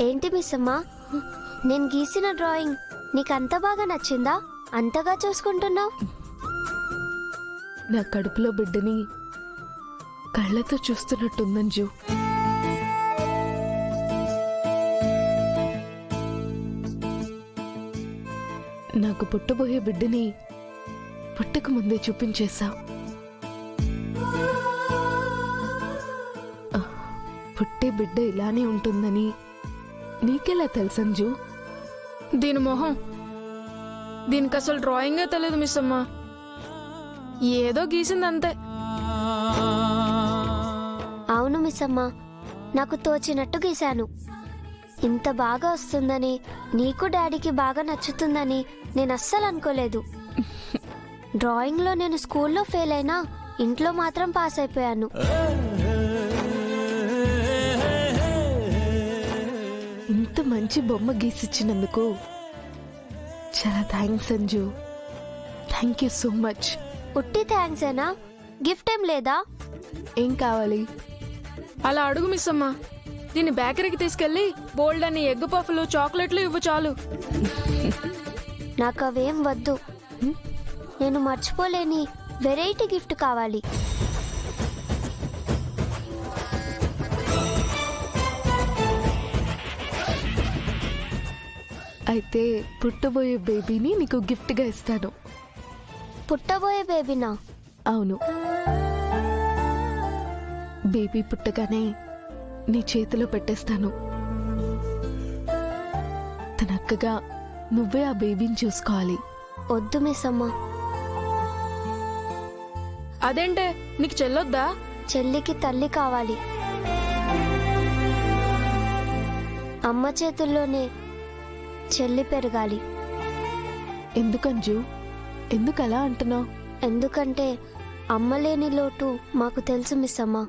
ఏంటి మిస్ అమ్మా, నేను గీసిన డ్రాయింగ్ నీకు అంత బాగా నచ్చిందా? అంతగా చూసుకుంటున్నావు. నా కడుపులో బిడ్డని కళ్ళతో చూస్తున్నట్టుందంజు. నాకు పుట్టబోయే బిడ్డని పుట్టక ముందే చూపించేశావు. పుట్టే బిడ్డ ఇలానే ఉంటుందని నీకెలా తెలుసంజు? దీని మొహం, దీనికి అసలు డ్రాయింగే తెలియదు మిస్ అమ్మా. ఏదో గీసిందంతే. అవును మిస్ అమ్మా, నాకు తోచినట్టు గీశాను. ఇంత బాగా వస్తుందని, నీకు డాడీకి బాగా నచ్చుతుందని నేను అస్సలు అనుకోలేదు. డ్రాయింగ్లో నేను స్కూల్లో ఫెయిల్ అయినా ఇంట్లో మాత్రం పాస్ అయిపోయాను. ఇంత మంచి బొమ్మ గీసిచ్చినందుకు చాలా thanks Anju. Thank you so much. ఉట్టి థ్యాంక్స్ ఏనా? గిఫ్ట్ ఏం లేదా? ఏం కావాలి? అలా అడుగు మిస్ అమ్మా. దీన్ని బేకరీకి తీసుకెళ్లి బోల్డ్ అని ఎగ్ పఫ్లు, చాక్లెట్లు ఇవ్వు చాలు. నాకు అవేం వద్దు. నేను మర్చిపోలేని వెరైటీ గిఫ్ట్ కావాలి. అయితే పుట్టబోయే బేబీని నీకు గిఫ్ట్గా ఇస్తాను. పుట్టబోయే బేబీనా? అవును. బేబీ పుట్టగానే నీ చేతిలో పెట్టేస్తాను. తన అక్కగా నువ్వే ఆ బేబీని చూసుకోవాలి. వద్దు మిస్ అమ్మా. అదేంటే, నీకు చెల్లొద్దా? చెల్లికి తల్లి కావాలి. అమ్మ చేతుల్లోనే చెల్లి పెరగాలి. ఎందుకంజు, ఎందుకు అలా అంటున్నావు? ఎందుకంటే అమ్మ లేని లోటు మాకు తెలుసు మిస్ అమ్మా.